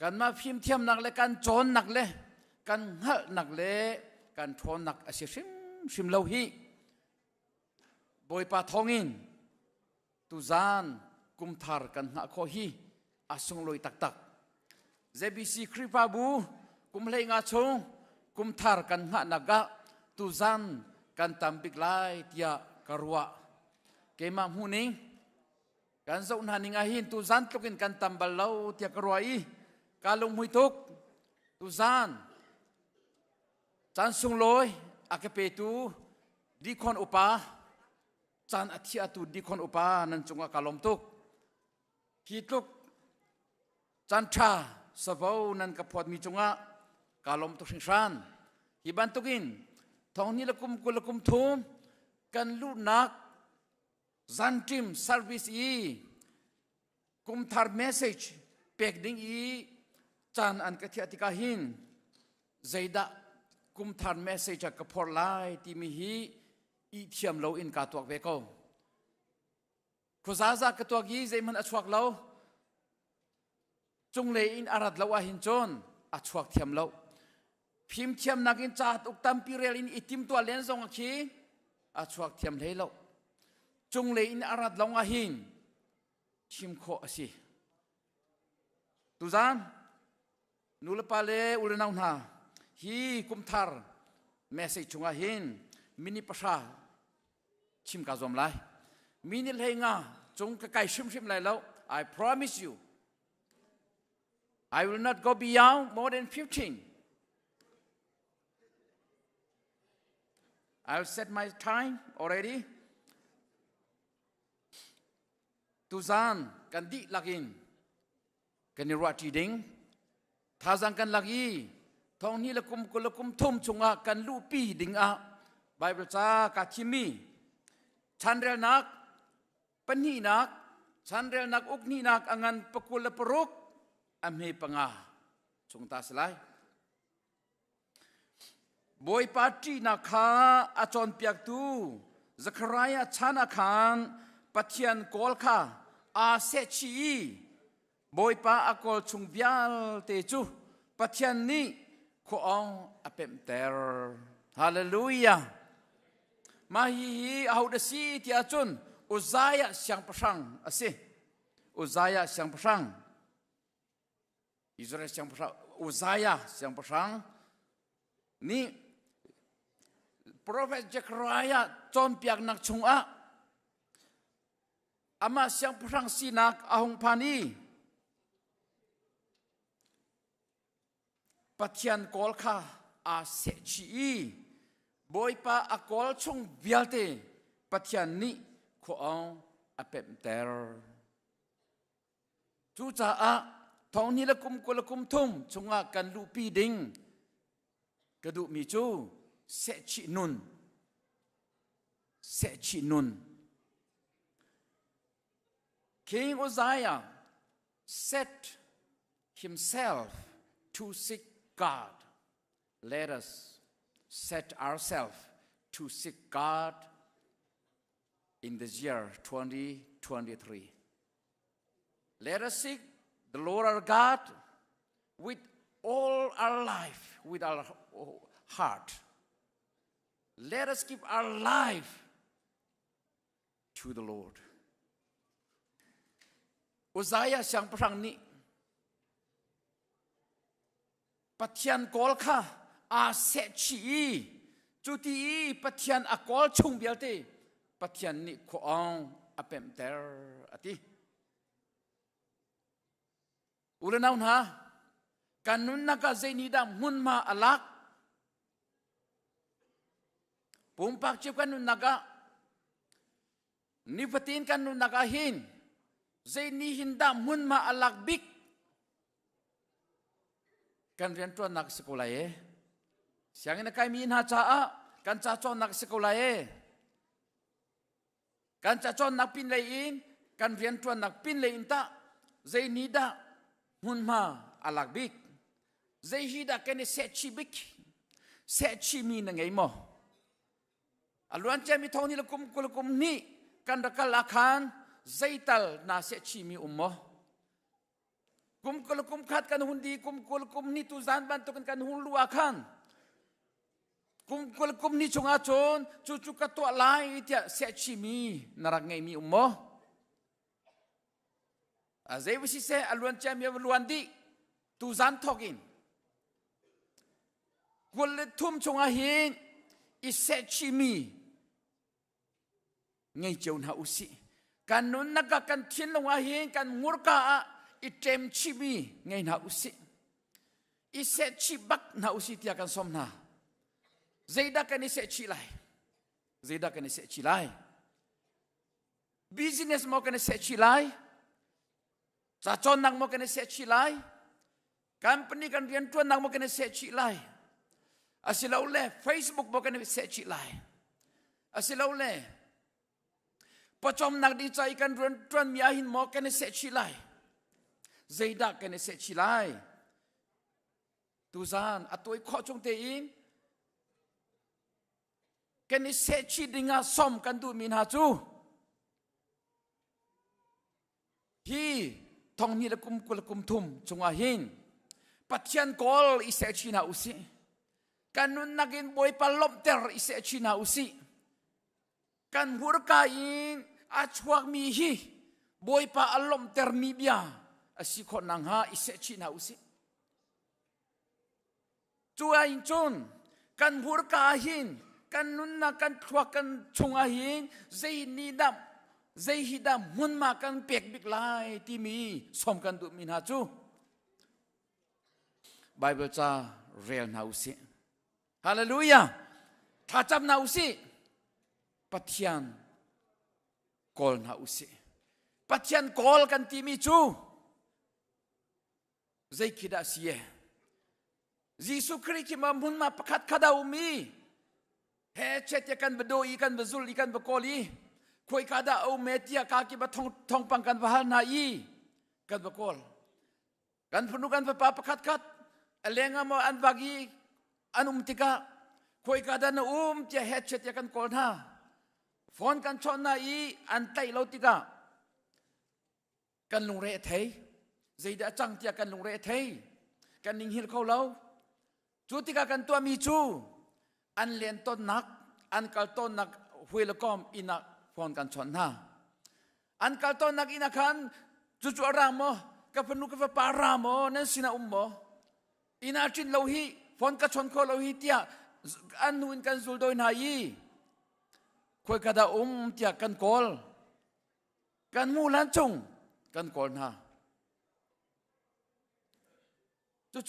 กันมาพิมพ์เทียมนักเลยกันโจนนักเลยกันหะนักเลยกันทนนักอาศัยชิมเลาฮีบอยปาทองอินตุจานกุมทาร์กันหะโคฮีอาสงลอยตักเจบีซีคริปาบูกุมเลงอาชงกุมทาร์กันหะนักะตุจานกันตัมปิกไลเตียกรัวเกมาหูนิงกันส่งหานิงอาหินตุจานตุกินกันตัมบัลเลาเตียกรัวอีกาลงหุยตุกตุจานจันสุงลอยอาเกเปตูดีคอนอุปาจันอธิอาตุดีคอนอุปานันจงกาลมตุกฮิตุกจันชาสบาวนันกับพอดมีจงกาลมตุกสิงชันฮิบันตุกินทองนี้ละกุมกุลกุมทุมกันลุนักจันทิมเซอร์วิสอีกุมทาร์เมสเซจเป็กดิ้งอีจันอันกะทิอติกาหินใจดะกุมทาร์เมสเซจกับพอร์ไลที่มีฮีอีเทียมเราอินกาตัวเวโก้คุซาซากตัวกี้ใจมันอชวกเราจงเลยอินอารัดเราหินจนอชวกเทียมเราพิมพ์เทียมนักอินจัดอุกตัมปีเรลินอิติมตัวเลนซองขี้อชวกเทียมเลยเราจงเลยอินอารัดเราหินชิมโคสิตุจานนูเลปาเลอุลนาหนาฮีกุมทาร์เมสเซจจงหินมินิภาษาชิมกาจอมไลมินิเลงาจงกะไก่ชิมไลแล้ว I promise you I will not go beyond more than 15 I'll set my time already ตุจานกันดิลักินกันนิรัติดิงท่าจังกันลักีทองนี้ละกุมกุลกุมทุ่มชงกันลูปีดิงไบเบิลจากาทิมีฉันเรียนักปนีนักฉันเรียนักอุกนีนักอังันปกุลปรุกอเมปังชงตาสลายบอยปาจีนักขาอาจอนเปียกตูซักรายาชานาคานปัทยันกอลขาอาเซชีบอยปาอากอลชงเบียลเตจูปัทยันนี้ขอองอเปมเตอร์ฮาเลลูยามาฮีเอาเดซีที่อาจุนอุซายะเสียงประชังอาศัยอุซายะเสียงประชังอิสราเอลเสียงประชังอุซายะเสียงประชังนี่โปรเฟสเจครายะจอมเปียกนักชงอามาเสียงประชังสีนักอาหงพานีปัทยันกอลขาอาเซชีบอยปาอากอลชงเบียลเตปัทยันนี้ขอเอาอเปมเตอร์จูจ่าทองนี้ละกุมกุลกุมทุ่มชงกันลูปีดิงกระดูมีจูเซชินุนKing Uzziah set himself to seek God. Let us set ourselves to seek God in this year 2023. Let us seek the Lord our God with all our life, with our heart. Let us give our life to the Lord. Uzziah เสียงประชังนี้ปัทยันกอลค่ะอาเซชีจุดที่ปัทยันอากอลชงเบียลเตปัทยันนี่ขอองอเปมเตอร์อติอุลนาหนากันนุนนักเจนีดามุนมาอลักปุ่มปักจิบกันนุนนักนิฟตินกันนุนนักหินเจนีหินดามุนมาอลักบิกกันเรียนตัวนักสกุลายเสียงนักมีนาจ้ากันจ้าจอนนักสกุลายกันจ้าจอนนักปินเลยอินกันเรียนตัวนักปินเลยอินตาเจนีดามุนมาอลักบิกเจฮีดากันเซชิบิกเซชิมีนังไงโมอลวนเจมีทองนี่ละกุมกุลกุมนี่กันรักลักขันเจตัลนาเซชิมีโมกุ kum khat kan hundi kum ni tu zan ban to kan hun lua khan kum ni chunga chon chu ka to lai tia se chi mi narak ngai mi ummo azai wisi se alwan cham ya luan di tu zan thokin kul thum chunga hin i se chi mi ngai chon ha usi kan nun naga kan thin longa hin kan murka i tem chi mi ngai na usi i se chi bak na usi tia kan somna Zeda kan ise chilai. Zeda kan ise chilai. Business mo kan ise chilai. Sachon nang mo kan ise chilai. Company kan rian tuan nang mo kan ise chilai. Asilaw le Facebook mo kan ise chilai. Asilaw le pachom nang di chai kan rian tuan miahin mo kan ise chilai. Zeda kan ise chilai. Tuzan atoy kho chung te in kan ni se chi dinga som kan du min ha chu hi thong ni la kum thum chunga hin pathian kol i se chi na usi kan nun nagin boy palom ter i se chi na usi kan hurka in a chuak mi hi boy pa alom ter mi bia asi kho nang ha i se chi na usi chua in chun kan hurka hin kan nun na kan thuak kan chunga hin zei ni dam zei hi dam mun ma kan pek bik lai ti mi som kan du min ha chu Bible cha real na usi hallelujah tha chap na usi pathian kol na usi pathian kol kan ti mi chu zei khida sie Jisu Christ ki ma mun ma pakhat khada umi he chet ya kan bedo ikan bezul ikan bekoli koi kada au metia kaki ba thong pang kan bahal na i kan bekol kan penukan pa pakhat khat alenga mo an bagi anum tika koi kada na tia he chet ya kan kol na phone kan chon na i an tai lo tika kan lung re thei zeida chang tia kan lung re thei kan ning hil kho lo chu tika kan tua mi chu an len ton nak an kal ton nak huilakom ina phone kan chon na an kal ton nak ina khan chu chu aramo ka panu ka pa ramo nan sina ummo ina chin lo hi phone ka chon ko lo hi tia an nuin kan zul doi na yi khoi kada tia kan kol kan mu lan chung kan kol na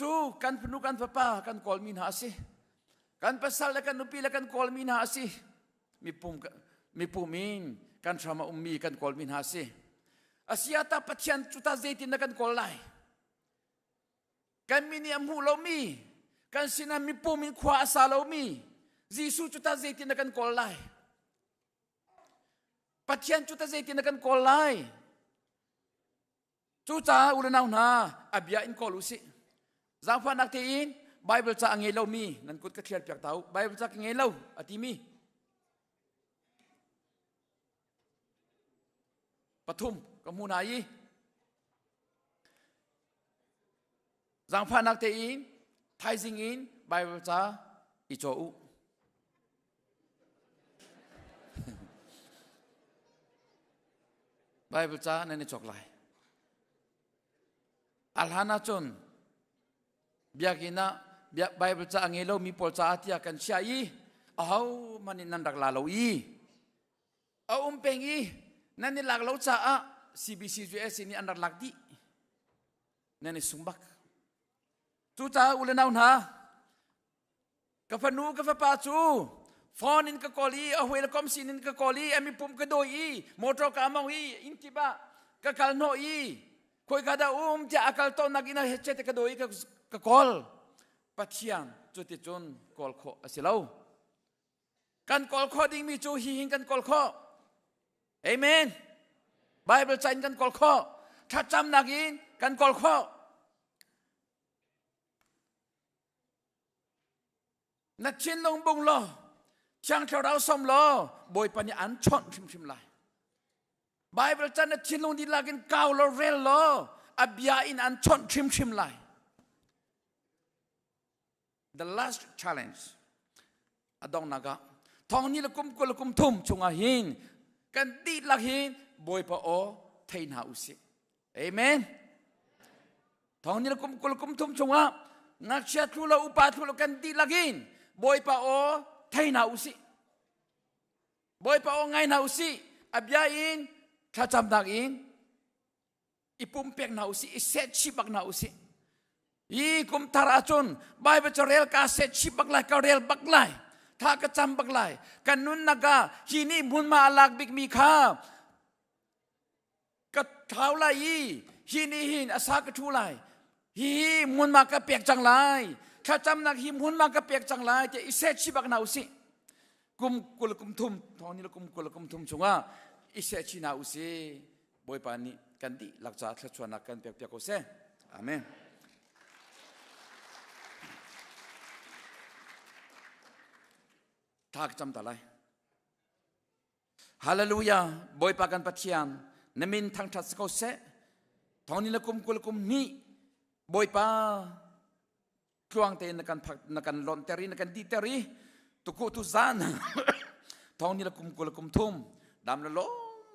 chu kan panu kan pa kan kol min ha si kan pasal kan nupi kan kol min ha si mi pumin kan sama ummi kan kol min ha si asiata pathian chuta zeitin kan kol lai kan mini amhu lo mi kan sina mi pumin khwa asa lo mi Jisu chuta zeitin kan kol lai pathian chuta zeitin kan kol lai chu cha ulanau na abia in kol usi zangfa nak te in Bible cha angei lo mi nan kut ka clear pyak tau Bible cha ngei lo ati mi pathum ka mu na yi zang pha nak te in thai jing in Bible cha i cho u Bible cha nan chok lai alhana chon biakina Bible cha angelo mi pol cha atia kan sia yi au manin nan dak la lo yi au peng yi nan ni lak lo cha a CBCGS ni andar lak di nan ni sumbak tu cha ulenau na ka panu ka pa chu phone in ka koli a huel kom sin in ka koli ami pum ka doi yi motor ka among yi intiba ka kal no yi koi kada ja akal to nagina hechet ka doi ka kol pathian chuti chun kol kho asilo kan kol kho ding mi chu hi hing kan kol kho amen Bible chain kan kol kho tha cham nagin kan kol kho na chin long bung lo chang thao rao som lo boy pani an chon thim lai Bible chan na chin long di lagin kaw lo rel lo abia in an chon chim lai the last challenge adong naga thong ni lakum kulakum thum chunga hin kan ti lak hin boy pa o thein ha usi amen thong ni lakum kulakum thum chunga ngak sia thula upa thula kan ti lak hin boy pa o thein ha usi boy pa o ngai na usi abia in thacham dak in ipum pek na usi iset chibak na usi i kum tarachun Bible chorel ka set chibak lai ka rel bak lai tha ka cham bak lai kanun naga hini mun ma alak bik mi kha ka thau lai hini hin asa ka thu lai hi mun ma ka pek chang lai kha cham nak hi mun ma ka pek chang lai te iset chibak na usi kum kul kum thum thoni kum kul kum thum chunga iset chi na usi boy pa ni kan di lakcha thachwana kan pek pek ko se amen thak cham talai hallelujah boy pa kan pathian namin thang that ko se thoni lakum kul kum ni boy pa kluang te na kan lon teri na kan di teri tu ko tu zan thoni lakum kul kum thum dam lo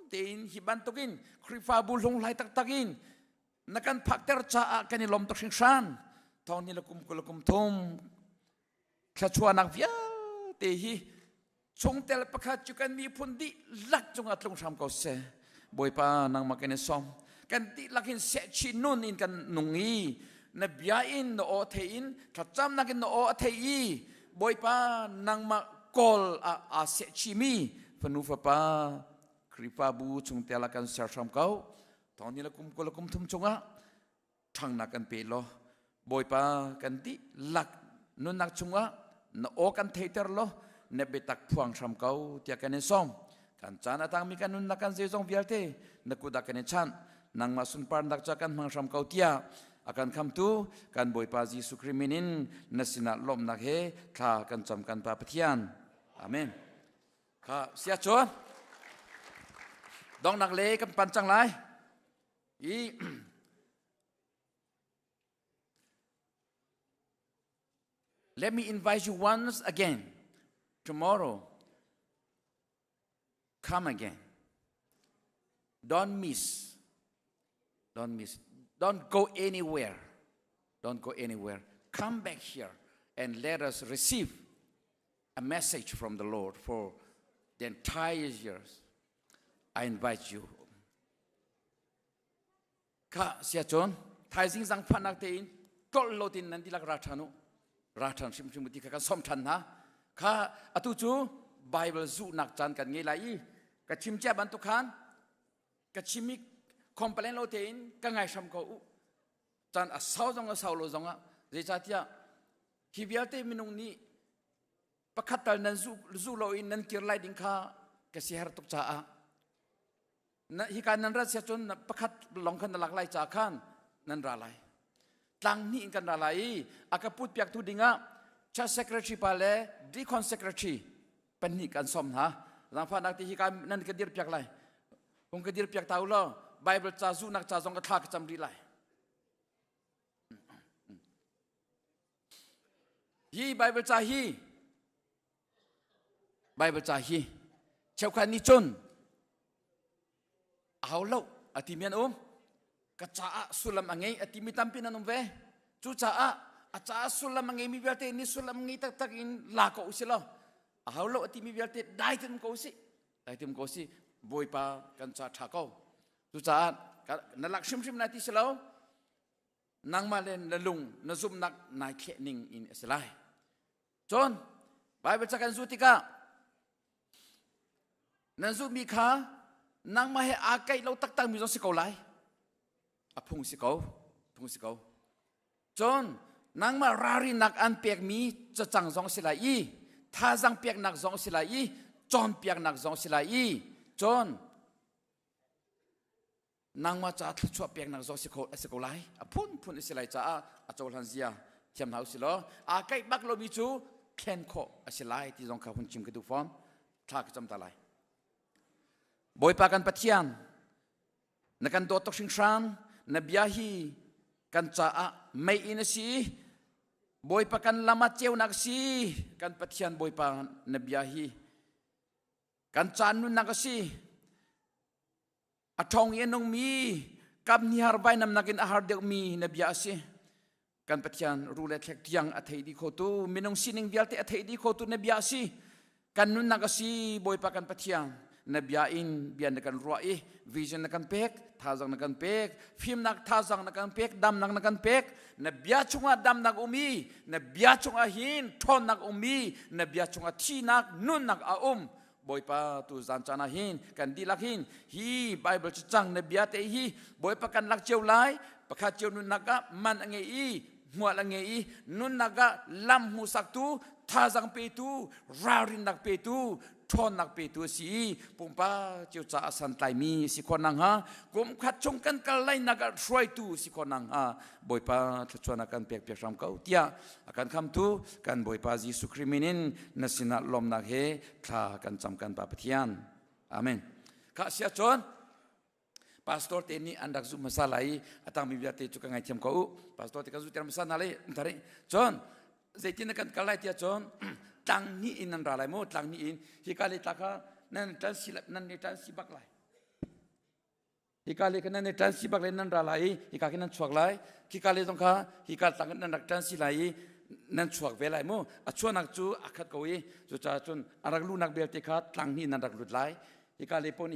tin hiban tokin khrifa bulong lai tak takin nakan phakter cha kan lom tok shan thoni lakum kul kum thum khachwa nak via te hi chung tel pakhat chukan mi phundi lak chung atlong sam ko se boy pa nang makene som kan ti lakin se chi nun in kan nungi na bia in no o thein thacham nakin no o thei boy pa nang ma kol a se chi mi panu fa pa kripa bu chung tel kan sar sam kau thoni lakum kol kum thum chunga thang na kan pe lo boy pa kan ti lak nun nak chunga na o kan theater lo ne betak phuang sam kau tia kan som kan chan atang mi kanun na kan se jong vialte na kuda kan chan nang ma sun par dak cha kan mang sam kau tia akan kham tu kan boy pa ji sukriminin nasina lom nak he kha kan cham kan pa pathian amen kha sia chon dong nak le kan pan chang lai i let me invite you once again tomorrow come again don't miss don't go anywhere come back here and let us receive a message from the Lord for the entire years I invite you ka sia chon thai sing sang phanak te in tol lotin nan dilak rathanu rathan sim muti ka som than na kha atu chu Bible zu nak chan kan nge lai ka chim cha ban tu khan ka chimi complain lo tein ka ngai sam ko chan a sao lo zonga re cha tia hi biate minung ni pakhatal nan zu lo in nan kir lai ding kha ka si har tuk cha a na hi kan nan ra sia chon pakhat long khan lak lai cha khan nan ra lai tlang ni in kan ra lai aka put piak tu dinga cha secretary pale deacon secretary pani kan som ha lang pha nak ti hi kan nan ka dir piak lai ong ka dir piak tau lo Bible cha zu nak cha jong ka thak cham ri lai hi Bible cha hi cheu khan ni chon au lo ati mian ka cha sulam angai ati mi tam pin anum ve chu cha acha sulam angai mi viate ni sulam ngi tak tak in la ko usilo au lo ati mi viate dai tem ko si boy pa kan cha tha ko chu cha na lak shim na ti silo nang ma len la lung na zum nak nai khe ning in selai chon Bible cha kan zutika nan zu mi kha nang ma he a kai lo tak tak mi zo si ko lai a phung si ko chon nang ma rari nak an pek mi cha chang zong si lai i tha jang pek nak zong si lai i chon pek nak zong si lai i chon nang ma cha thu chua pek nak zong si ko lai a phun si lai cha a chol han zia thiam hau si lo a kai bak lo mi chu khen kho a si lai ti zong kha hun chim ke du form tha ka cham ta lai boy pa kan pathian na kan do tok sing sang nabiyahi kan caa mai inasi boy pa kan lama ceu naksi kan patian boy pa nabiyahi kan canu nakasi atong yenong mi kap ni harbay nam nakin ahar dek mi nabiyasi kan patian rulet hek tiang athei di khotu minong sining bialte athei di khotu nabiyasi kan nun nakasi boy pa kan patian nabiyain bian kan ruai vision kan pek thazang kan pek film nak thazang kan pek dam nak kan pek nabiya chunga dam nak umi nabiya chunga hin thon nak umi nabiya chunga thi nak nun nak boy pa tu zancana hin kan dilakin hi bible chang nabiya te hi boy pa kan lak cheu lai pakha cheu nun naga man angei muat angei nun naga lam hu saktu thazang pe tu rarin nak pe tu thon nak pe tu si pumpa cheu cha asan tai mi si konang ha kum khat chung kan kalai naga throi tu si konang ha boy pa thachona kan pek pek ram kau tia akan kham tu kan boy pa Jesu kriminin nasina lom nak he tha kan cham kan pa pathian amen ka sia chon pastor teni andak zu masalai atang mi biate chu kangai thiam kau pastor te ka zu tiam sanale tare chon zaitin kan kalai tia chon tang ni in nan ralai mo tang ni in hikali taka nan tan silap nan ni tan sibak lai hikali kan nan tan sibak lai nan ralai hikaki nan chuak lai hikali tong kha hikal tang nan nak tan silai nan chuak velai mo achuanak chu akhat koi chu cha chun arak lu nak bel te kha tang ni nan rak lut lai hikali poni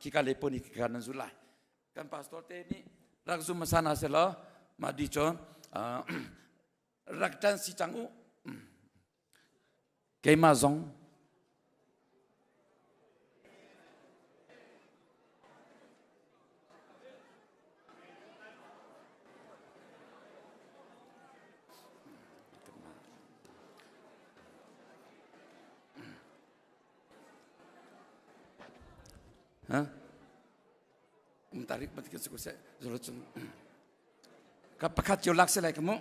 hikali poni hikal nan zulai kan pastor te ni rak zu masana selo ma di chon rak tan si changu cái mà giống hả tarik bat ke suku se zolotun kapakat yo lakse lai kamu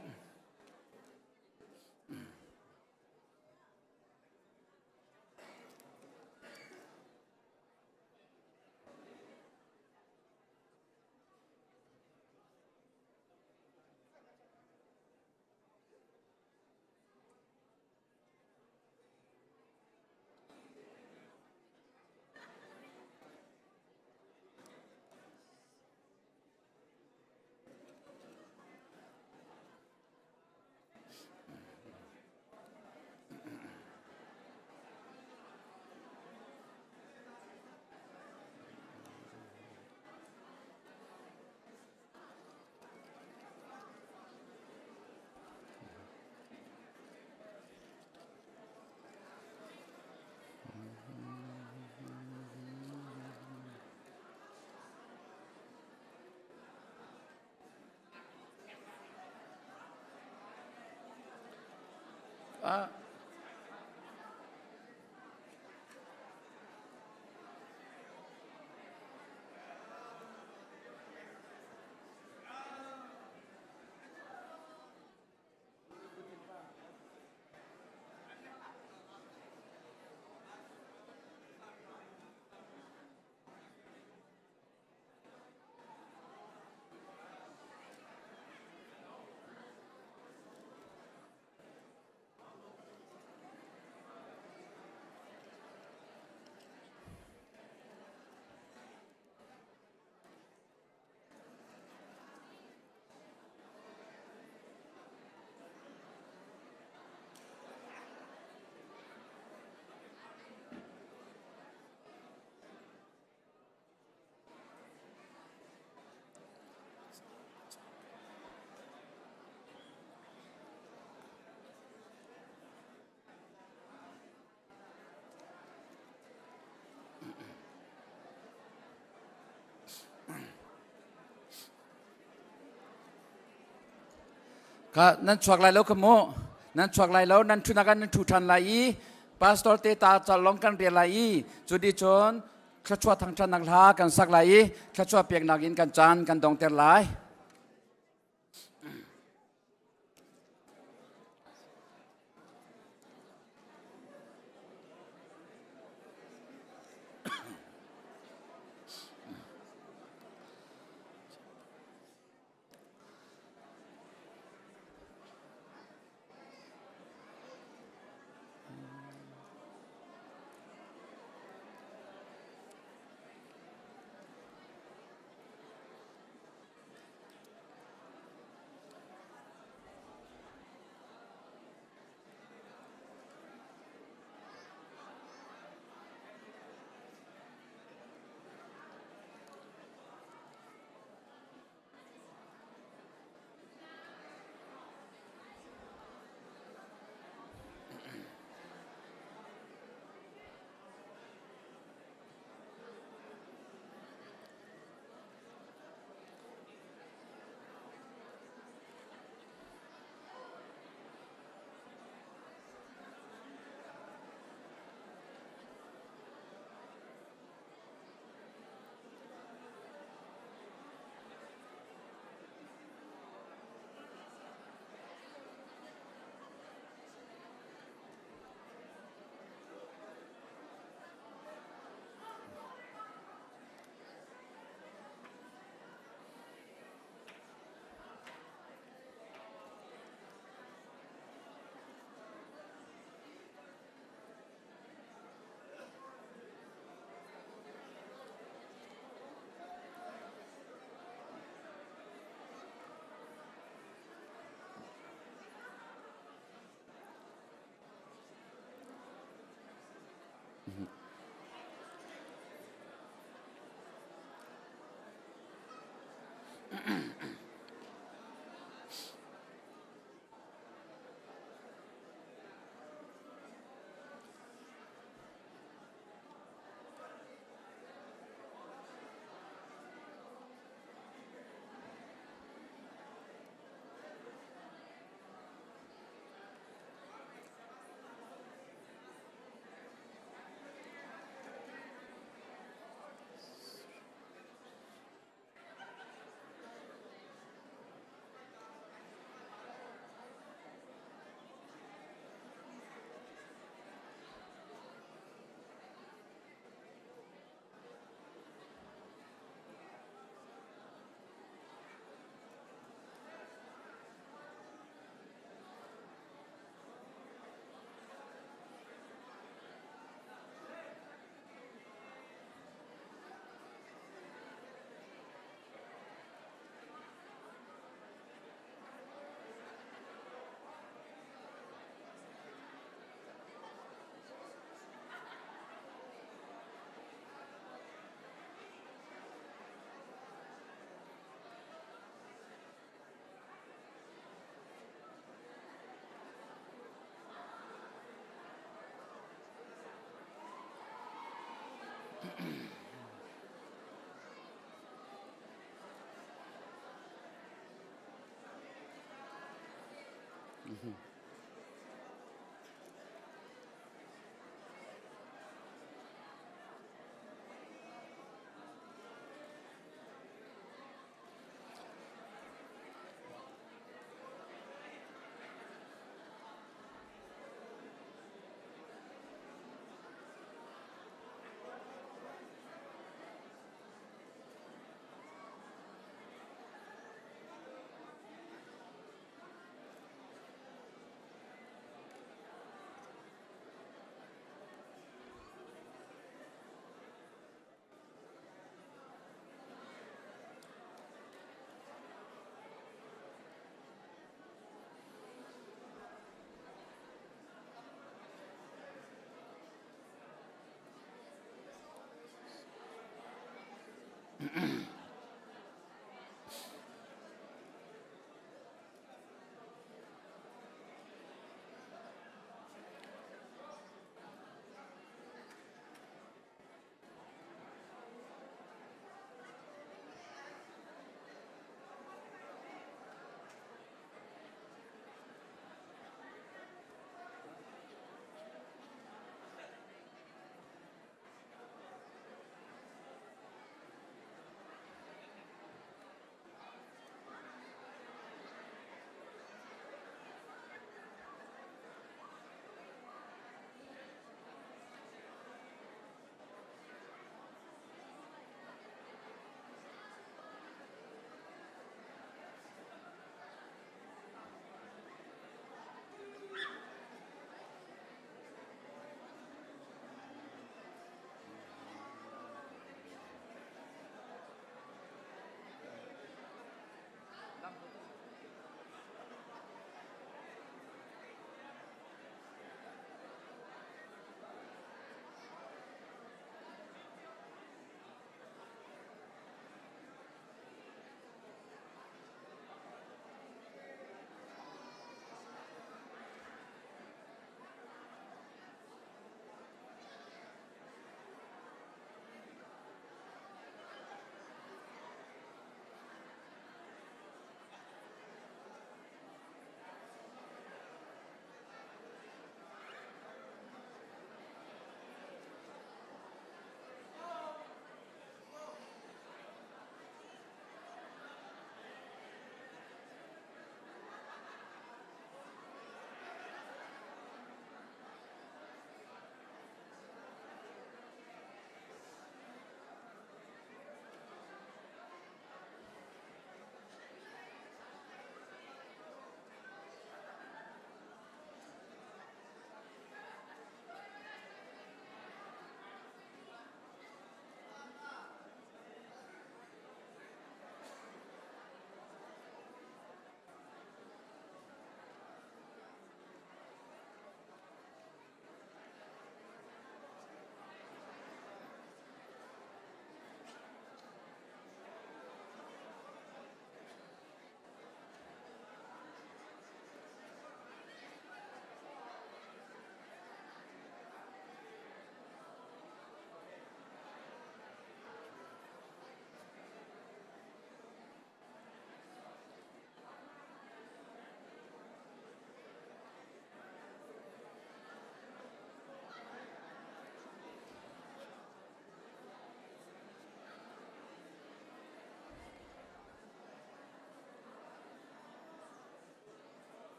ka nan chuak lai lo kamo nan chuak lai lo nan thunakan nan thu than lai pastor te ta cha long kan ria lai chudi chon khachwa thang than nak la kan sak lai khachwa pek nak in kan chan kan dong ter lai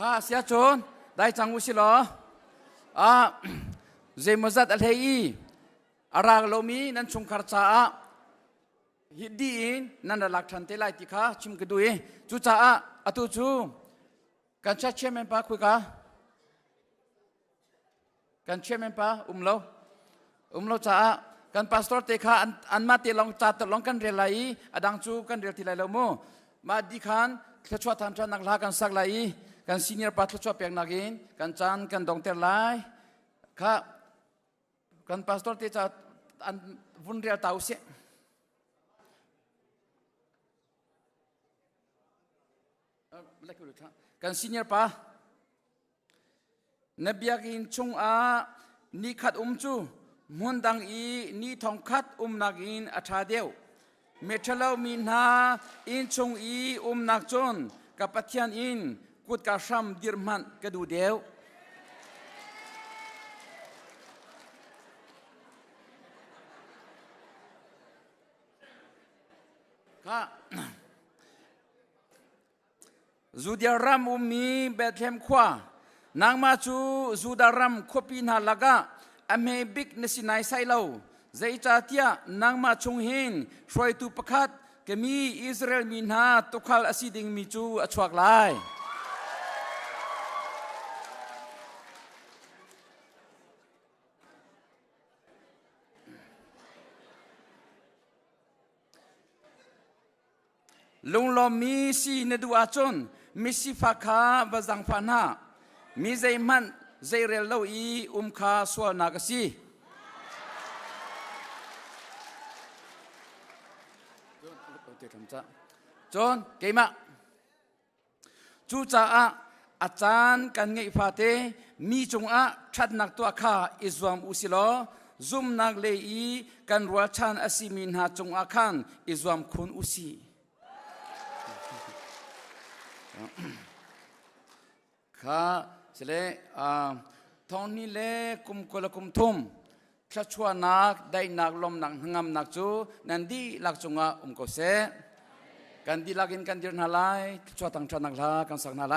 ข้าเสียจนได้จังวุสิลอเจมจัดอัลเฮียอารากโลมีนันชุงคาร์จ้าฮิดดีนนันลักทันเตลัยติข้าชิมกระดุยจูจ้าอตุจูกันเชื่อเมนปะคุยกากันเชื่อเมนปะโลจ้ากันพาสตอร์เตข้าอันมาเตลองจัดลองกันเรียลไลอดังจูกันเรียลที่ไลโลโมมาดีขันเขชวดทำจานักลากันสักไล กันซีเนียร์ปัตตุชอบเปียงนักินกันจันกันดงเตอร์ไลค่ะกันพาสตอร์ที่จะอันวุ่นเรียลเตาเสียกันซีเนียร์ปะนบียกินชงนี่ขัดจูมุนดังนี่ทองขัดนักอินอัฐาเดียวเมทลาวมินหาอินชงนักจนกับปัทยันอินกุดกาชัมดิรมันกระดูเดียวค่ะจูเดียรัมมีเบธเลมขวานางมาจูจูดารัมขบินหาลักะอเมบิกนสินายไซเลวใจจ่าเตียนางมาชงหินช่วยตุปขัดเกมีอิสราเอลมินหาตุขัลอสิดิงมิจูอชวกไลลุงลมมีสีนดูอาจนมิสิฟักคาบจังฟันหามีใจมันใจเรลโลคาสวนากสีจนเกมาจูจ่าอาจารย์กันไงฟาเตมีจงชัดนักตัวข้าอิสวามอุสิโลซุมนักเลกันรัวชันอสิมินหาจงคันอิสวามคุณอุสิข้าเสเลทองนี้เล่กุมกลกุมทุมชัชวานักได้นักลมนักงามนักจูนันดีลักจงก็เสกันดีลักินกันเดินหาไลชัวตั้งชันนักลากันสักนาไล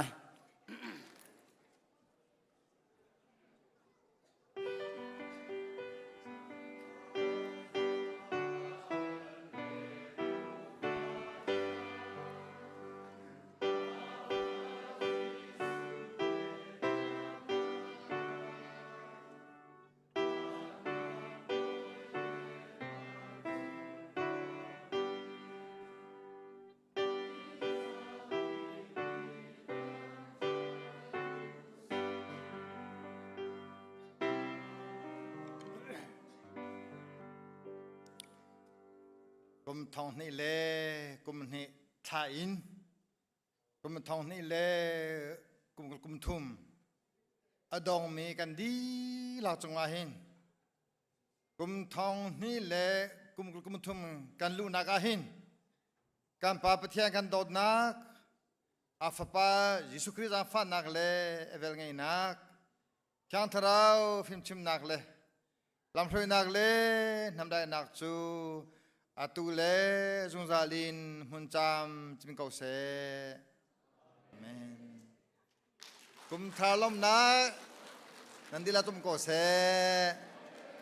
กุมทองนี่เล่กุมนี่ชาอินกุมทองนี่เล่กุมทุมอดองมีกันดีหลักจงว่าเห็นกุมทองนี่เล่กุมทุมกันลูนักเห็นกันปาปเทียนกันโดดนักอาฟปายิสุคริสต์อาฟานักเล่เอเวลไงนักช่างทราวฟิมชิมนักเล่ลำพวยนักเล่นำได้นักจูอาตุเลจุงซาลินมุนจามจิมเกาเซอาเมนกุมทาลมนะนันดีลาตุมเกาเซ